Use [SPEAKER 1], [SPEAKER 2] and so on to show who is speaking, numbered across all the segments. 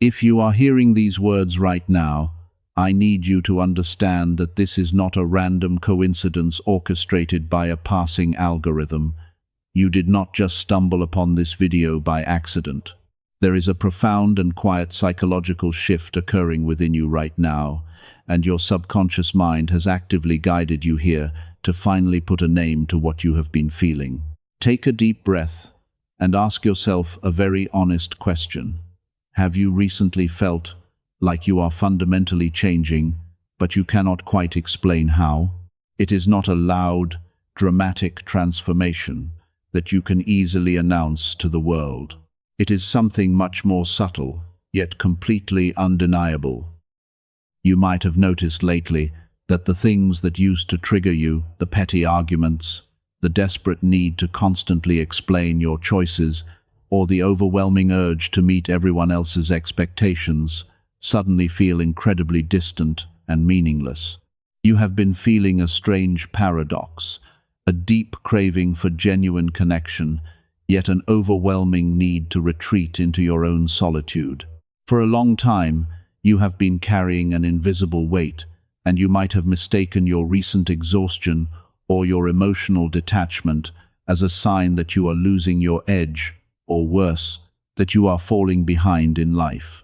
[SPEAKER 1] If you are hearing these words right now, I need you to understand that this is not a random coincidence orchestrated by a passing algorithm. You did not just stumble upon this video by accident. There is a profound and quiet psychological shift occurring within you right now, and your subconscious mind has actively guided you here to finally put a name to what you have been feeling. Take a deep breath and ask yourself a very honest question. Have you recently felt like you are fundamentally changing, but you cannot quite explain how? It is not a loud, dramatic transformation that you can easily announce to the world. It is something much more subtle, yet completely undeniable. You might have noticed lately that the things that used to trigger you, the petty arguments, the desperate need to constantly explain your choices, or the overwhelming urge to meet everyone else's expectations, suddenly feel incredibly distant and meaningless. You have been feeling a strange paradox, a deep craving for genuine connection, yet an overwhelming need to retreat into your own solitude. For a long time, you have been carrying an invisible weight, and you might have mistaken your recent exhaustion or your emotional detachment as a sign that you are losing your edge, or worse, that you are falling behind in life.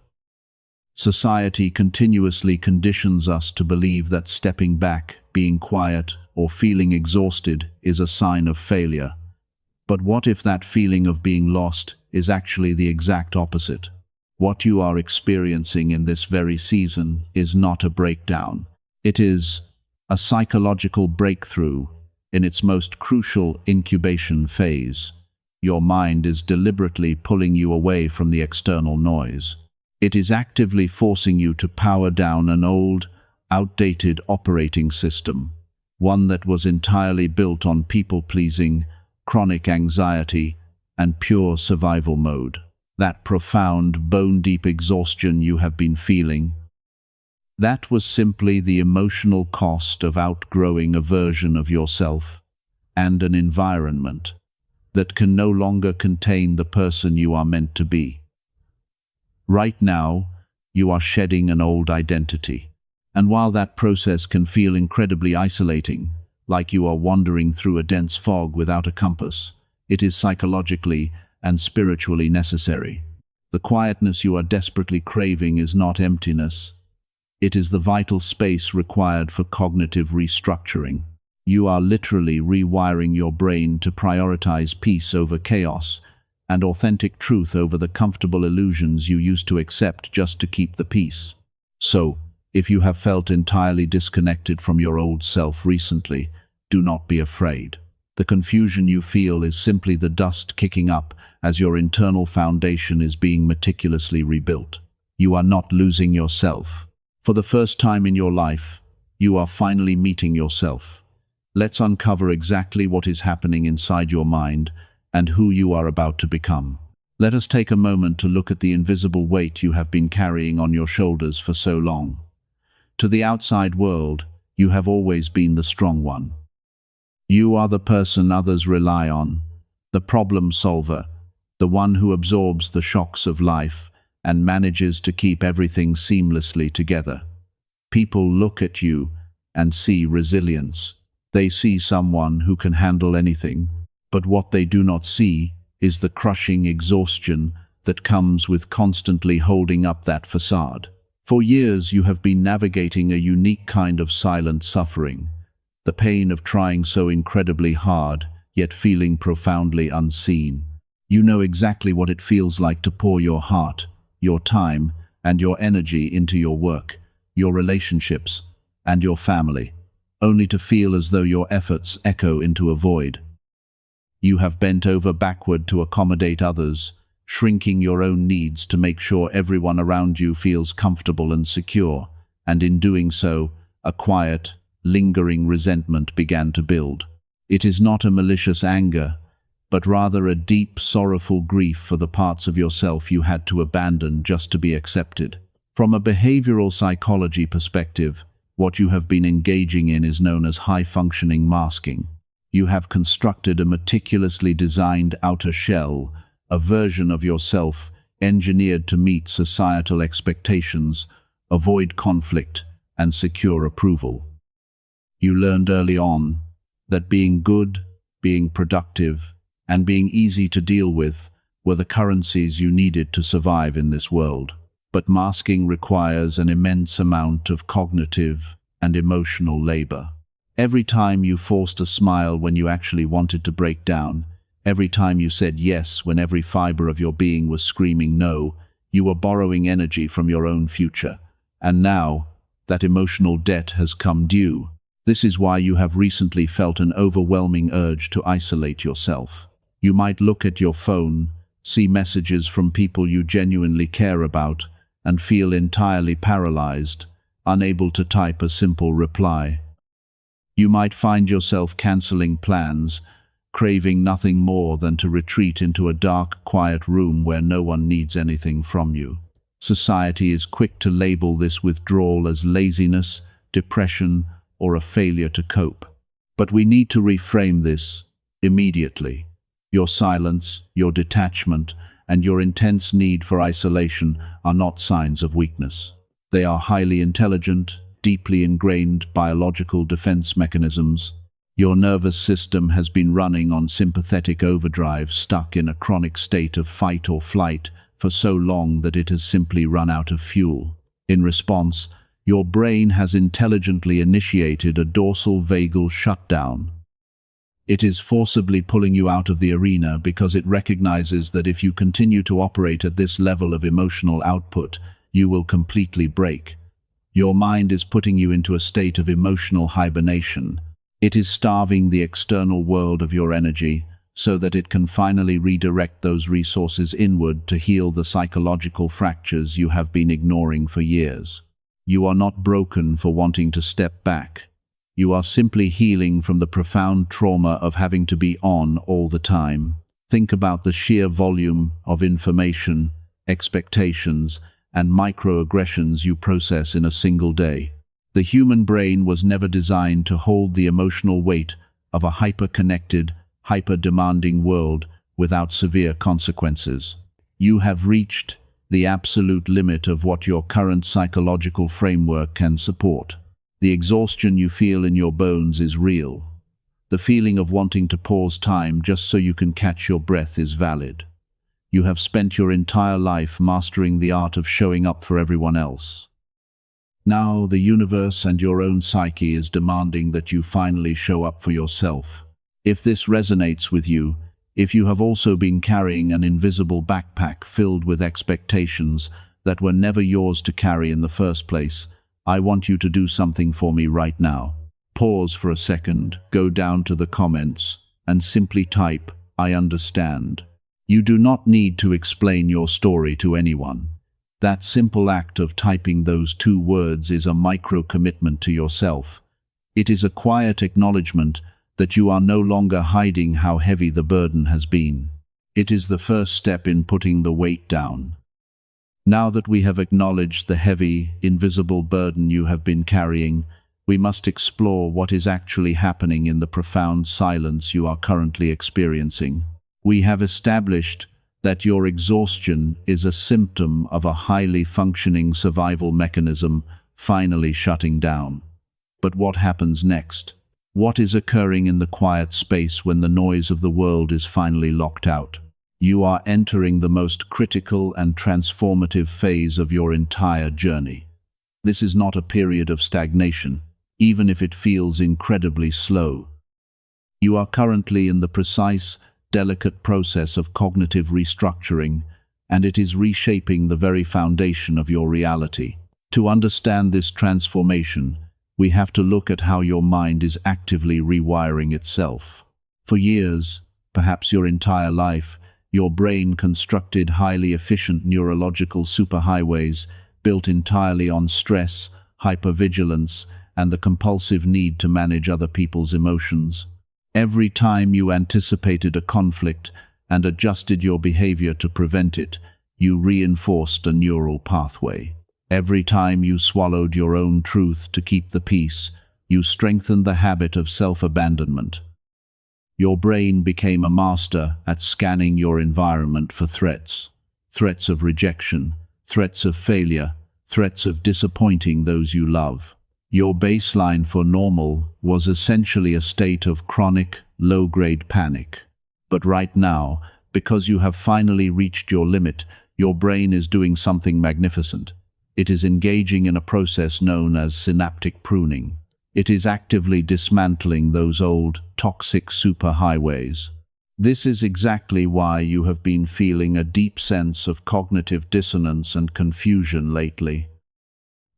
[SPEAKER 1] Society continuously conditions us to believe that stepping back, being quiet, or feeling exhausted is a sign of failure. But what if that feeling of being lost is actually the exact opposite? What you are experiencing in this very season is not a breakdown. It is a psychological breakthrough in its most crucial incubation phase. Your mind is deliberately pulling you away from the external noise. It is actively forcing you to power down an old, outdated operating system, one that was entirely built on people-pleasing, chronic anxiety, and pure survival mode. That profound, bone-deep exhaustion you have been feeling, that was simply the emotional cost of outgrowing a version of yourself and an environment that can no longer contain the person you are meant to be. Right now, you are shedding an old identity. And while that process can feel incredibly isolating, like you are wandering through a dense fog without a compass, it is psychologically and spiritually necessary. The quietness you are desperately craving is not emptiness. It is the vital space required for cognitive restructuring. You are literally rewiring your brain to prioritize peace over chaos and authentic truth over the comfortable illusions you used to accept just to keep the peace. So, if you have felt entirely disconnected from your old self recently, do not be afraid. The confusion you feel is simply the dust kicking up as your internal foundation is being meticulously rebuilt. You are not losing yourself. For the first time in your life, you are finally meeting yourself. Let's uncover exactly what is happening inside your mind and who you are about to become. Let us take a moment to look at the invisible weight you have been carrying on your shoulders for so long. To the outside world, you have always been the strong one. You are the person others rely on, the problem solver, the one who absorbs the shocks of life and manages to keep everything seamlessly together. People look at you and see resilience. They see someone who can handle anything, but what they do not see is the crushing exhaustion that comes with constantly holding up that facade. For years you have been navigating a unique kind of silent suffering, the pain of trying so incredibly hard, yet feeling profoundly unseen. You know exactly what it feels like to pour your heart, your time, and your energy into your work, your relationships, and your family, only to feel as though your efforts echo into a void. You have bent over backward to accommodate others, shrinking your own needs to make sure everyone around you feels comfortable and secure, and in doing so, a quiet, lingering resentment began to build. It is not a malicious anger, but rather a deep, sorrowful grief for the parts of yourself you had to abandon just to be accepted. From a behavioral psychology perspective, what you have been engaging in is known as high-functioning masking. You have constructed a meticulously designed outer shell, a version of yourself engineered to meet societal expectations, avoid conflict, and secure approval. You learned early on that being good, being productive, and being easy to deal with were the currencies you needed to survive in this world. But masking requires an immense amount of cognitive and emotional labor. Every time you forced a smile when you actually wanted to break down, every time you said yes when every fiber of your being was screaming no, you were borrowing energy from your own future. And now, that emotional debt has come due. This is why you have recently felt an overwhelming urge to isolate yourself. You might look at your phone, see messages from people you genuinely care about, and feel entirely paralyzed, unable to type a simple reply. You might find yourself canceling plans, craving nothing more than to retreat into a dark, quiet room where no one needs anything from you. Society is quick to label this withdrawal as laziness, depression, or a failure to cope. But we need to reframe this immediately. Your silence, your detachment, and your intense need for isolation are not signs of weakness. They are highly intelligent, deeply ingrained biological defense mechanisms. Your nervous system has been running on sympathetic overdrive, stuck in a chronic state of fight or flight for so long that it has simply run out of fuel. In response, your brain has intelligently initiated a dorsal vagal shutdown. It is forcibly pulling you out of the arena because it recognizes that if you continue to operate at this level of emotional output, you will completely break. Your mind is putting you into a state of emotional hibernation. It is starving the external world of your energy so that it can finally redirect those resources inward to heal the psychological fractures you have been ignoring for years. You are not broken for wanting to step back. You are simply healing from the profound trauma of having to be on all the time. Think about the sheer volume of information, expectations, and microaggressions you process in a single day. The human brain was never designed to hold the emotional weight of a hyper-connected, hyper-demanding world without severe consequences. You have reached the absolute limit of what your current psychological framework can support. The exhaustion you feel in your bones is real. The feeling of wanting to pause time just so you can catch your breath is valid. You have spent your entire life mastering the art of showing up for everyone else. Now the universe and your own psyche is demanding that you finally show up for yourself. If this resonates with you, if you have also been carrying an invisible backpack filled with expectations that were never yours to carry in the first place, I want you to do something for me right now. Pause for a second, go down to the comments, and simply type, "I understand." You do not need to explain your story to anyone. That simple act of typing those 2 words is a micro-commitment to yourself. It is a quiet acknowledgement that you are no longer hiding how heavy the burden has been. It is the first step in putting the weight down. Now that we have acknowledged the heavy, invisible burden you have been carrying, we must explore what is actually happening in the profound silence you are currently experiencing. We have established that your exhaustion is a symptom of a highly functioning survival mechanism finally shutting down. But what happens next? What is occurring in the quiet space when the noise of the world is finally locked out? You are entering the most critical and transformative phase of your entire journey. This is not a period of stagnation, even if it feels incredibly slow. You are currently in the precise, delicate process of cognitive restructuring, and it is reshaping the very foundation of your reality. To understand this transformation, we have to look at how your mind is actively rewiring itself. For years, perhaps your entire life, your brain constructed highly efficient neurological superhighways built entirely on stress, hypervigilance, and the compulsive need to manage other people's emotions. Every time you anticipated a conflict and adjusted your behavior to prevent it, you reinforced a neural pathway. Every time you swallowed your own truth to keep the peace, you strengthened the habit of self-abandonment. Your brain became a master at scanning your environment for threats. threats of rejection, threats of failure, threats of disappointing those you love. Your baseline for normal was essentially a state of chronic, low-grade panic. But right now, because you have finally reached your limit, your brain is doing something magnificent. It is engaging in a process known as synaptic pruning. It is actively dismantling those old, toxic superhighways. This is exactly why you have been feeling a deep sense of cognitive dissonance and confusion lately.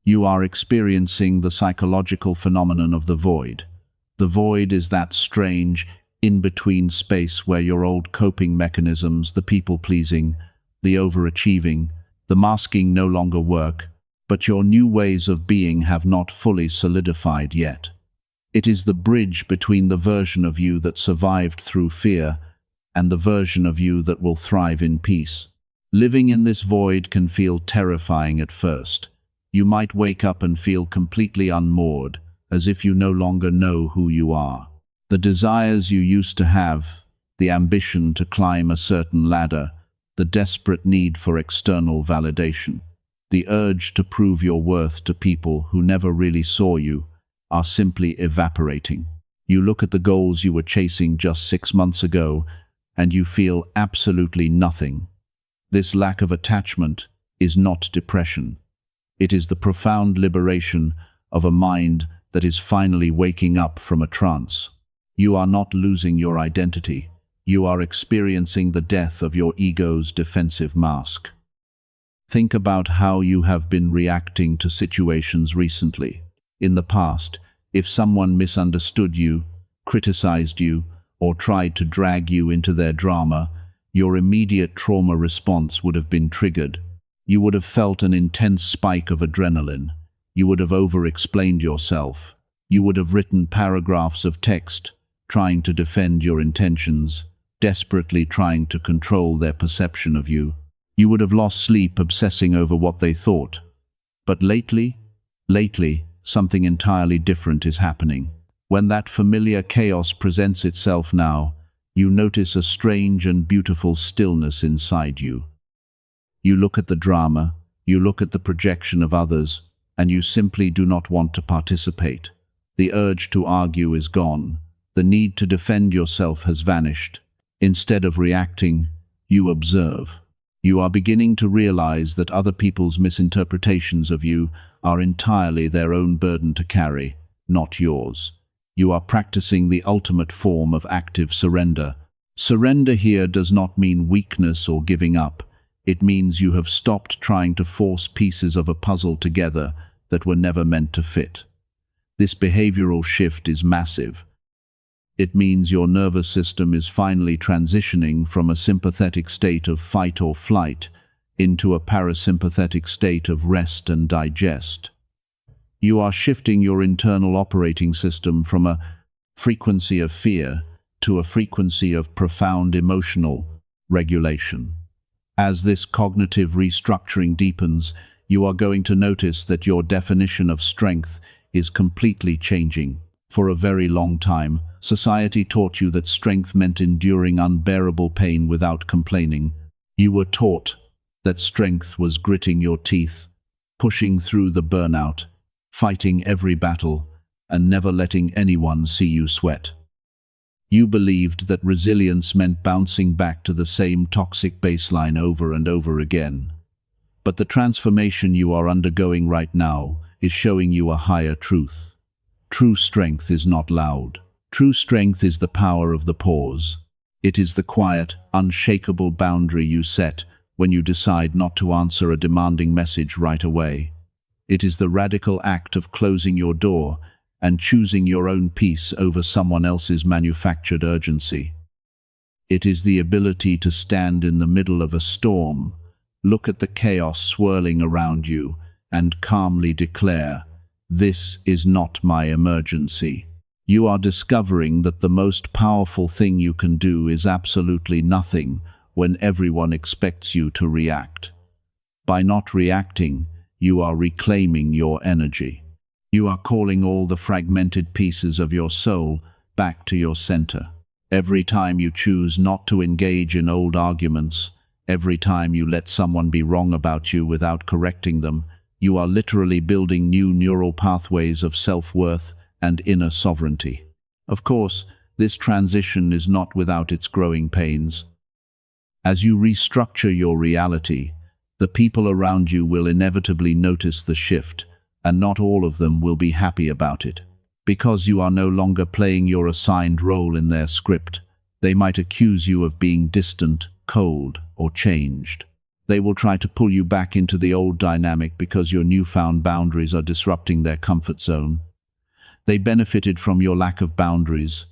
[SPEAKER 1] You are experiencing the psychological phenomenon of the void. The void is that strange, in-between space where your old coping mechanisms, the people-pleasing, the overachieving, the masking no longer work, but your new ways of being have not fully solidified yet. It is the bridge between the version of you that survived through fear and the version of you that will thrive in peace. Living in this void can feel terrifying at first. You might wake up and feel completely unmoored, as if you no longer know who you are. The desires you used to have, the ambition to climb a certain ladder, the desperate need for external validation, the urge to prove your worth to people who never really saw you, are simply evaporating. You look at the goals you were chasing just 6 months ago, and you feel absolutely nothing. This lack of attachment is not depression. It is the profound liberation of a mind that is finally waking up from a trance. You are not losing your identity. You are experiencing the death of your ego's defensive mask. Think about how you have been reacting to situations recently. In the past, if someone misunderstood you, criticized you, or tried to drag you into their drama, your immediate trauma response would have been triggered. You would have felt an intense spike of adrenaline. You would have over-explained yourself. You would have written paragraphs of text, trying to defend your intentions, desperately trying to control their perception of you. You would have lost sleep obsessing over what they thought. But lately, something entirely different is happening. When that familiar chaos presents itself now, you notice a strange and beautiful stillness inside you. You look at the drama, you look at the projection of others, and you simply do not want to participate. The urge to argue is gone. The need to defend yourself has vanished. Instead of reacting, you observe. You are beginning to realize that other people's misinterpretations of you are entirely their own burden to carry, not yours. You are practicing the ultimate form of active surrender. Surrender here does not mean weakness or giving up. It means you have stopped trying to force pieces of a puzzle together that were never meant to fit. This behavioral shift is massive. It means your nervous system is finally transitioning from a sympathetic state of fight or flight into a parasympathetic state of rest and digest. You are shifting your internal operating system from a frequency of fear to a frequency of profound emotional regulation. As this cognitive restructuring deepens, you are going to notice that your definition of strength is completely changing. For a very long time, society taught you that strength meant enduring unbearable pain without complaining. You were taught that strength was gritting your teeth, pushing through the burnout, fighting every battle, and never letting anyone see you sweat. You believed that resilience meant bouncing back to the same toxic baseline over and over again. But the transformation you are undergoing right now is showing you a higher truth. True strength is not loud. True strength is the power of the pause. It is the quiet, unshakable boundary you set when you decide not to answer a demanding message right away. It is the radical act of closing your door and choosing your own peace over someone else's manufactured urgency. It is the ability to stand in the middle of a storm, look at the chaos swirling around you, and calmly declare, "This is not my emergency." You are discovering that the most powerful thing you can do is absolutely nothing when everyone expects you to react. By not reacting, you are reclaiming your energy. You are calling all the fragmented pieces of your soul back to your center. Every time you choose not to engage in old arguments, Every time you let someone be wrong about you without correcting them, you are literally building new neural pathways of self-worth and inner sovereignty. Of course, this transition is not without its growing pains. As you restructure your reality, the people around you will inevitably notice the shift, and not all of them will be happy about it. Because you are no longer playing your assigned role in their script, they might accuse you of being distant, cold, or changed. They will try to pull you back into the old dynamic because your newfound boundaries are disrupting their comfort zone. They benefited from your lack of boundaries.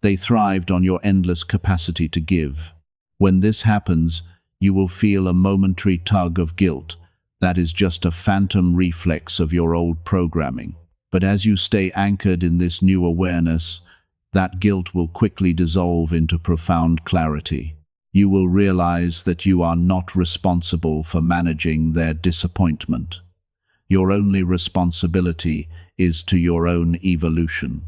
[SPEAKER 1] They thrived on your endless capacity to give. When this happens, you will feel a momentary tug of guilt. That is just a phantom reflex of your old programming. But as you stay anchored in this new awareness, that guilt will quickly dissolve into profound clarity. You will realize that you are not responsible for managing their disappointment. Your only responsibility is to your own evolution.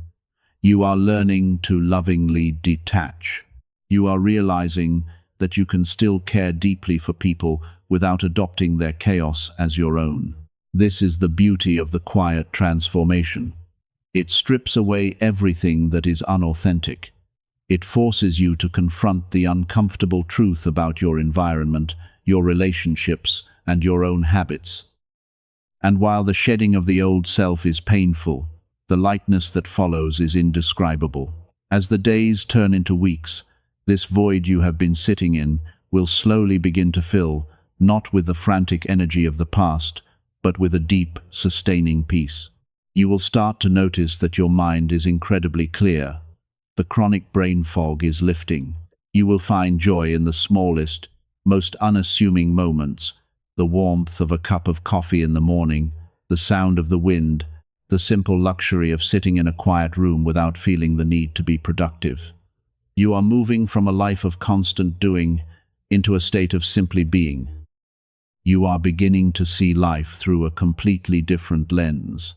[SPEAKER 1] You are learning to lovingly detach. You are realizing that you can still care deeply for people without adopting their chaos as your own. This is the beauty of the quiet transformation. It strips away everything that is unauthentic. It forces you to confront the uncomfortable truth about your environment, your relationships, and your own habits. And while the shedding of the old self is painful, the lightness that follows is indescribable. As the days turn into weeks, this void you have been sitting in will slowly begin to fill, not with the frantic energy of the past, but with a deep, sustaining peace. You will start to notice that your mind is incredibly clear. The chronic brain fog is lifting. You will find joy in the smallest, most unassuming moments: the warmth of a cup of coffee in the morning, the sound of the wind, the simple luxury of sitting in a quiet room without feeling the need to be productive. You are moving from a life of constant doing into a state of simply being. You are beginning to see life through a completely different lens.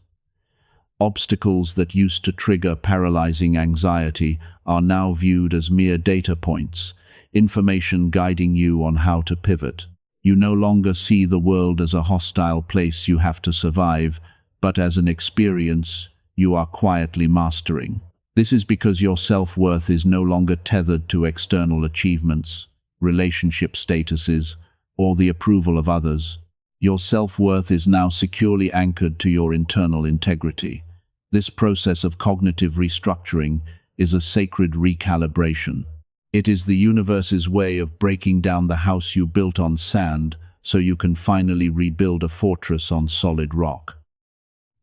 [SPEAKER 1] Obstacles that used to trigger paralyzing anxiety are now viewed as mere data points, information guiding you on how to pivot. You no longer see the world as a hostile place you have to survive, but as an experience you are quietly mastering. This is because your self-worth is no longer tethered to external achievements, relationship statuses, or the approval of others. Your self-worth is now securely anchored to your internal integrity. This process of cognitive restructuring is a sacred recalibration. It is the universe's way of breaking down the house you built on sand so you can finally rebuild a fortress on solid rock.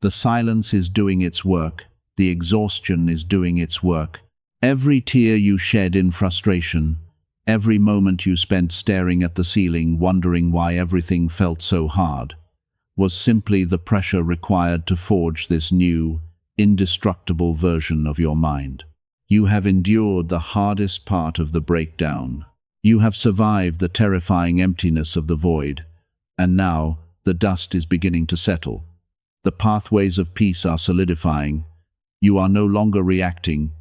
[SPEAKER 1] The silence is doing its work. The exhaustion is doing its work. Every tear you shed in frustration, every moment you spent staring at the ceiling wondering why everything felt so hard, was simply the pressure required to forge this new, indestructible version of your mind. You have endured the hardest part of the breakdown. You have survived the terrifying emptiness of the void, and now the dust is beginning to settle. The pathways of peace are solidifying. You are no longer reacting,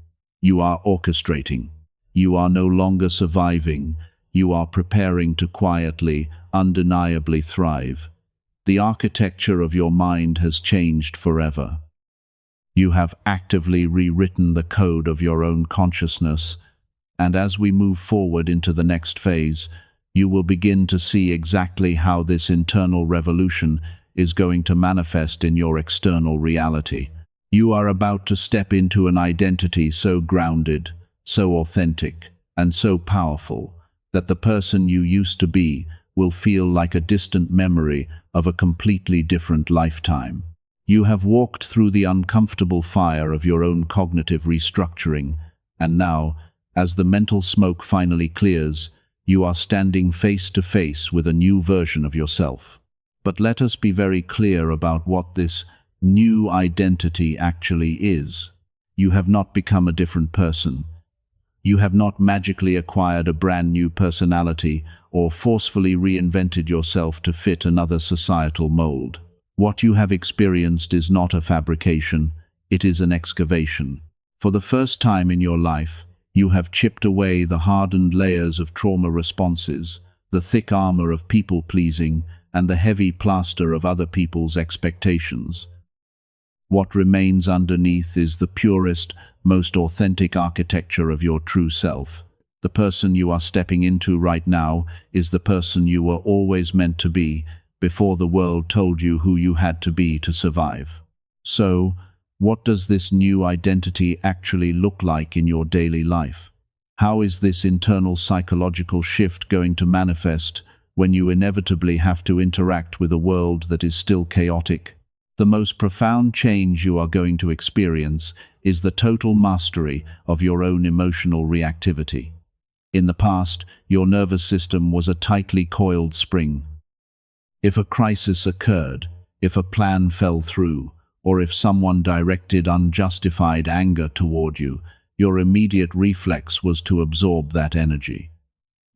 [SPEAKER 1] you are orchestrating. You are no longer surviving, you are preparing to quietly, undeniably thrive. The architecture of your mind has changed forever. You have actively rewritten the code of your own consciousness, and as we move forward into the next phase, you will begin to see exactly how this internal revolution is going to manifest in your external reality. You are about to step into an identity so grounded, so authentic, and so powerful that the person you used to be will feel like a distant memory of a completely different lifetime. You have walked through the uncomfortable fire of your own cognitive restructuring, and now, as the mental smoke finally clears, you are standing face to face with a new version of yourself. But let us be very clear about what this new identity actually is. You have not become a different person. You have not magically acquired a brand new personality or forcefully reinvented yourself to fit another societal mold. What you have experienced is not a fabrication, it is an excavation. For the first time in your life, you have chipped away the hardened layers of trauma responses, the thick armor of people-pleasing, and the heavy plaster of other people's expectations. What remains underneath is the purest, most authentic architecture of your true self. The person you are stepping into right now is the person you were always meant to be, before the world told you who you had to be to survive. So, what does this new identity actually look like in your daily life? How is this internal psychological shift going to manifest when you inevitably have to interact with a world that is still chaotic? The most profound change you are going to experience is the total mastery of your own emotional reactivity. In the past, your nervous system was a tightly coiled spring. If a crisis occurred, if a plan fell through, or if someone directed unjustified anger toward you, your immediate reflex was to absorb that energy.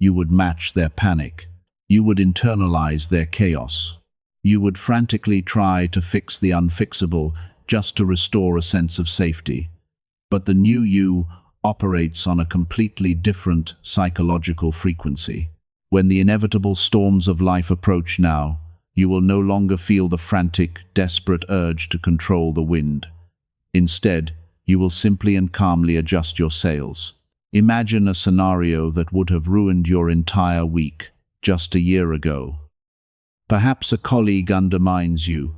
[SPEAKER 1] You would match their panic. You would internalize their chaos. You would frantically try to fix the unfixable just to restore a sense of safety. But the new you operates on a completely different psychological frequency. When the inevitable storms of life approach now, you will no longer feel the frantic, desperate urge to control the wind. Instead, you will simply and calmly adjust your sails. Imagine a scenario that would have ruined your entire week just a year ago. Perhaps a colleague undermines you,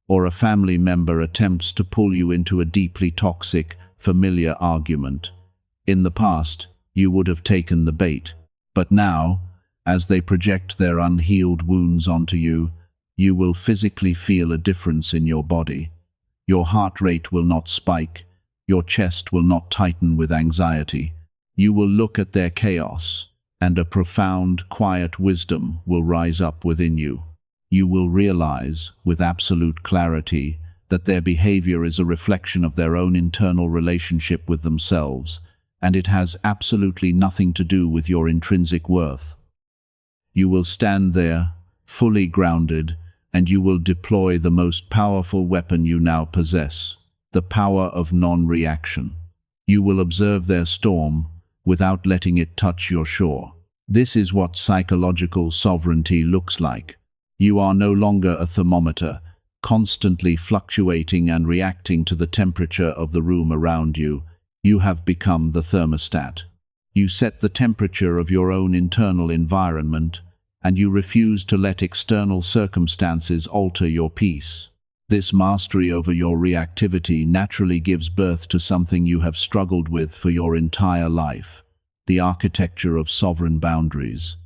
[SPEAKER 1] or a family member attempts to pull you into a deeply toxic, familiar argument. In the past, you would have taken the bait, but now, as they project their unhealed wounds onto you, you will physically feel a difference in your body. Your heart rate will not spike, your chest will not tighten with anxiety. You will look at their chaos, and a profound, quiet wisdom will rise up within you. You will realize, with absolute clarity, that their behavior is a reflection of their own internal relationship with themselves, and it has absolutely nothing to do with your intrinsic worth. You will stand there, fully grounded, and you will deploy the most powerful weapon you now possess, the power of non-reaction. You will observe their storm without letting it touch your shore. This is what psychological sovereignty looks like. You are no longer a thermometer, constantly fluctuating and reacting to the temperature of the room around you. You have become the thermostat. You set the temperature of your own internal environment, and you refuse to let external circumstances alter your peace. This mastery over your reactivity naturally gives birth to something you have struggled with for your entire life, the architecture of sovereign boundaries.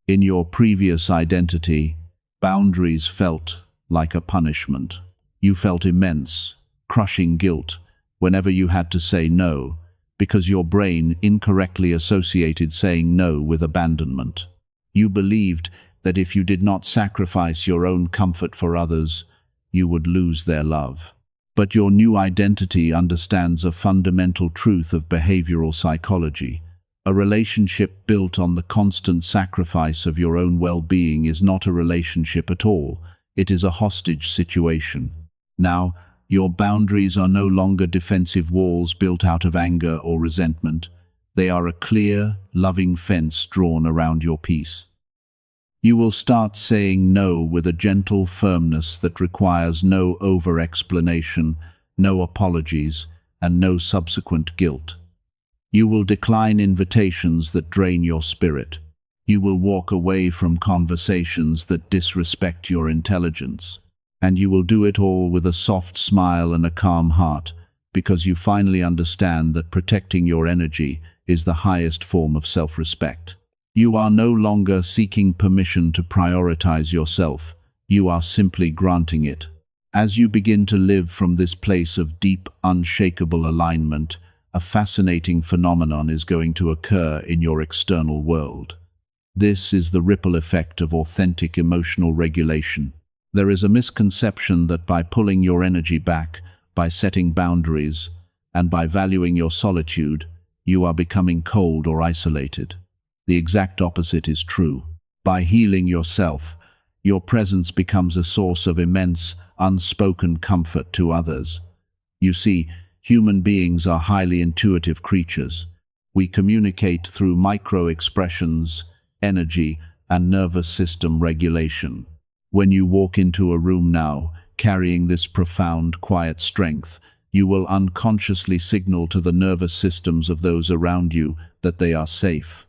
[SPEAKER 1] In your previous identity, boundaries felt like a punishment. You felt immense, crushing guilt whenever you had to say no, because your brain incorrectly associated saying no with abandonment. You believed that if you did not sacrifice your own comfort for others, you would lose their love. But your new identity understands a fundamental truth of behavioral psychology. A relationship built on the constant sacrifice of your own well-being is not a relationship at all. It is a hostage situation. Now, your boundaries are no longer defensive walls built out of anger or resentment. They are a clear, loving fence drawn around your peace. You will start saying no with a gentle firmness that requires no over-explanation, no apologies, and no subsequent guilt. You will decline invitations that drain your spirit. You will walk away from conversations that disrespect your intelligence. And you will do it all with a soft smile and a calm heart, because you finally understand that protecting your energy is the highest form of self-respect. You are no longer seeking permission to prioritize yourself. You are simply granting it. As you begin to live from this place of deep, unshakable alignment, a fascinating phenomenon is going to occur in your external world. This is the ripple effect of authentic emotional regulation. There is a misconception that by pulling your energy back, by setting boundaries, and by valuing your solitude, you are becoming cold or isolated. The exact opposite is true. By healing yourself, your presence becomes a source of immense, unspoken comfort to others. You see, human beings are highly intuitive creatures. We communicate through micro-expressions, energy, and nervous system regulation. When you walk into a room now, carrying this profound, quiet strength, you will unconsciously signal to the nervous systems of those around you that they are safe.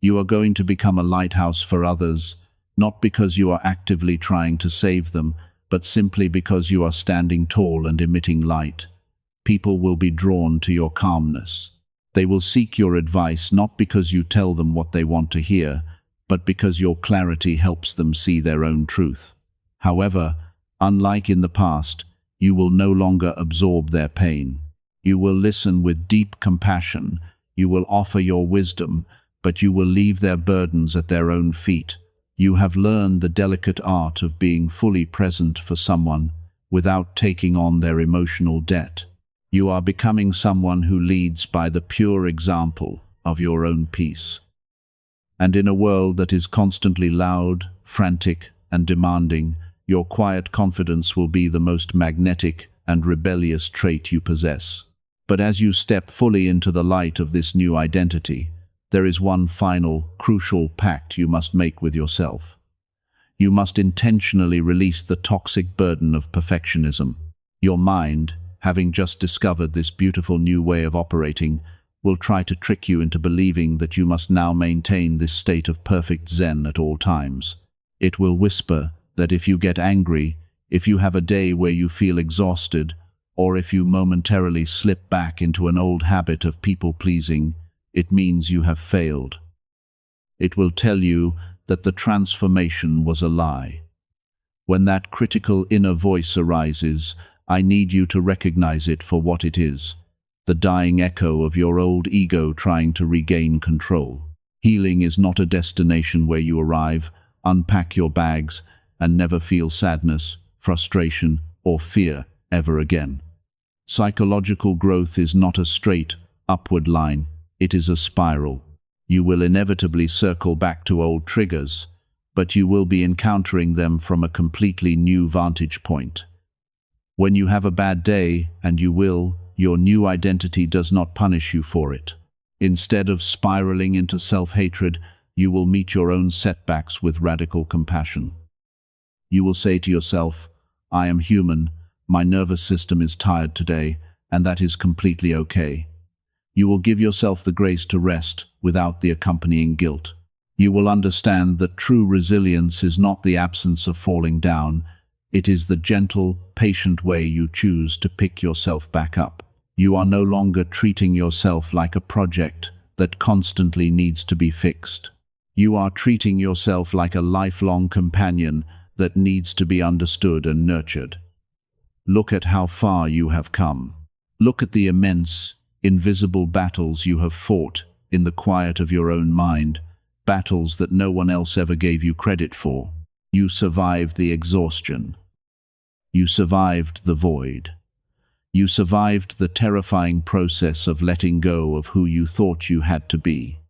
[SPEAKER 1] You are going to become a lighthouse for others, not because you are actively trying to save them, but simply because you are standing tall and emitting light. People will be drawn to your calmness. They will seek your advice not because you tell them what they want to hear, but because your clarity helps them see their own truth. However, unlike in the past, you will no longer absorb their pain. You will listen with deep compassion. You will offer your wisdom, but you will leave their burdens at their own feet. You have learned the delicate art of being fully present for someone without taking on their emotional debt. You are becoming someone who leads by the pure example of your own peace. And in a world that is constantly loud, frantic, and demanding, your quiet confidence will be the most magnetic and rebellious trait you possess. But as you step fully into the light of this new identity, there is one final, crucial pact you must make with yourself. You must intentionally release the toxic burden of perfectionism. Your mind, having just discovered this beautiful new way of operating, will try to trick you into believing that you must now maintain this state of perfect zen at all times. It will whisper that if you get angry, if you have a day where you feel exhausted, or if you momentarily slip back into an old habit of people-pleasing, it means you have failed. It will tell you that the transformation was a lie. When that critical inner voice arises, I need you to recognize it for what it is, the dying echo of your old ego trying to regain control. Healing is not a destination where you arrive, unpack your bags, and never feel sadness, frustration, or fear ever again. Psychological growth is not a straight, upward line, it is a spiral. You will inevitably circle back to old triggers, but you will be encountering them from a completely new vantage point. When you have a bad day, and you will, your new identity does not punish you for it. Instead of spiraling into self-hatred, you will meet your own setbacks with radical compassion. You will say to yourself, I am human, my nervous system is tired today, and that is completely okay. You will give yourself the grace to rest without the accompanying guilt. You will understand that true resilience is not the absence of falling down, it is the gentle, patient way you choose to pick yourself back up. You are no longer treating yourself like a project that constantly needs to be fixed. You are treating yourself like a lifelong companion that needs to be understood and nurtured. Look at how far you have come. Look at the immense, invisible battles you have fought in the quiet of your own mind, battles that no one else ever gave you credit for. You survived the exhaustion. You survived the void. You survived the terrifying process of letting go of who you thought you had to be.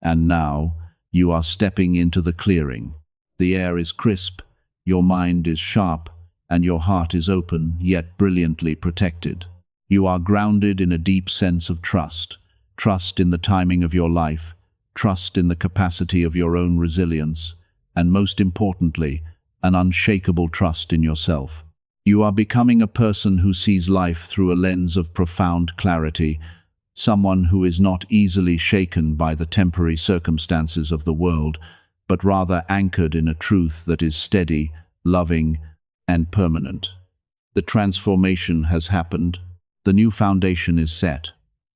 [SPEAKER 1] And now, you are stepping into the clearing. The air is crisp, your mind is sharp, and your heart is open, yet brilliantly protected. You are grounded in a deep sense of trust. Trust in the timing of your life, trust in the capacity of your own resilience, and most importantly, an unshakable trust in yourself. You are becoming a person who sees life through a lens of profound clarity, someone who is not easily shaken by the temporary circumstances of the world, but rather anchored in a truth that is steady, loving, and permanent. The transformation has happened. The new foundation is set.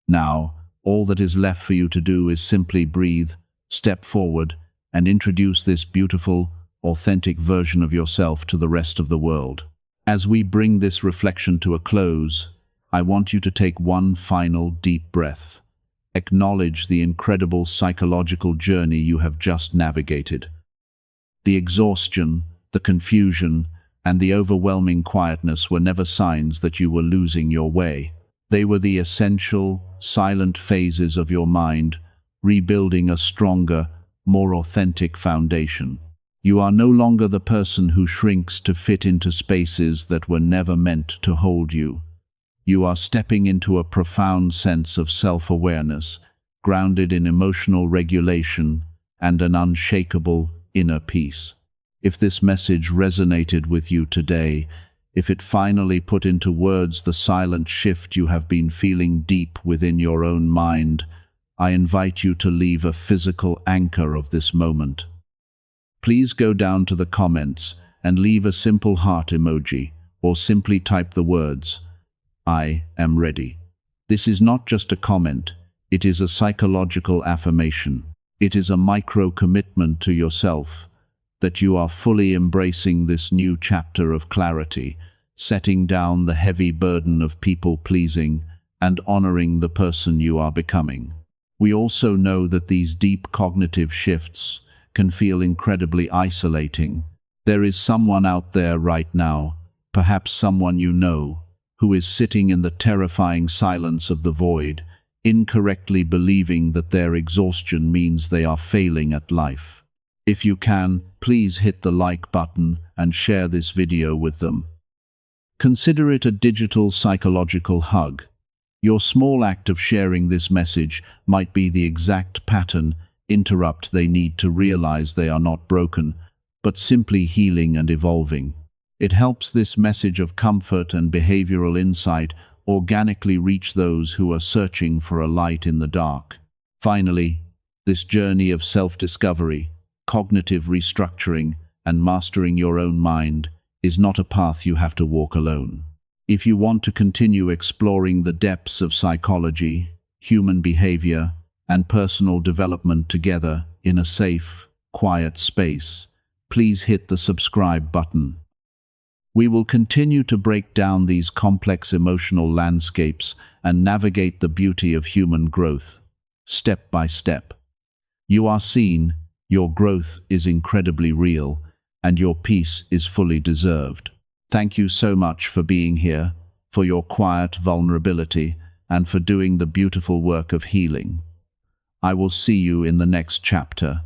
[SPEAKER 1] Now, all that is left for you to do is simply breathe, step forward, and introduce this beautiful, authentic version of yourself to the rest of the world. As we bring this reflection to a close, I want you to take one final deep breath. Acknowledge the incredible psychological journey you have just navigated. The exhaustion, the confusion, and the overwhelming quietness were never signs that you were losing your way. They were the essential, silent phases of your mind, rebuilding a stronger, more authentic foundation. You are no longer the person who shrinks to fit into spaces that were never meant to hold you. You are stepping into a profound sense of self-awareness, grounded in emotional regulation and an unshakable inner peace. If this message resonated with you today, if it finally put into words the silent shift you have been feeling deep within your own mind, I invite you to leave a physical anchor of this moment. Please go down to the comments and leave a simple heart emoji, or simply type the words, "I am ready." This is not just a comment, it is a psychological affirmation. It is a micro-commitment to yourself that you are fully embracing this new chapter of clarity, setting down the heavy burden of people-pleasing and honoring the person you are becoming. We also know that these deep cognitive shifts can feel incredibly isolating. There is someone out there right now, perhaps someone you know, who is sitting in the terrifying silence of the void, incorrectly believing that their exhaustion means they are failing at life. If you can, please hit the like button and share this video with them. Consider it a digital psychological hug. Your small act of sharing this message might be the exact interrupt they need to realize they are not broken, but simply healing and evolving. It helps this message of comfort and behavioral insight organically reach those who are searching for a light in the dark. Finally, this journey of self-discovery, cognitive restructuring, and mastering your own mind is not a path you have to walk alone. If you want to continue exploring the depths of psychology, human behavior, and personal development together in a safe, quiet space, please hit the subscribe button. We will continue to break down these complex emotional landscapes and navigate the beauty of human growth, step by step. You are seen, your growth is incredibly real, and your peace is fully deserved. Thank you so much for being here, for your quiet vulnerability, and for doing the beautiful work of healing. I will see you in the next chapter.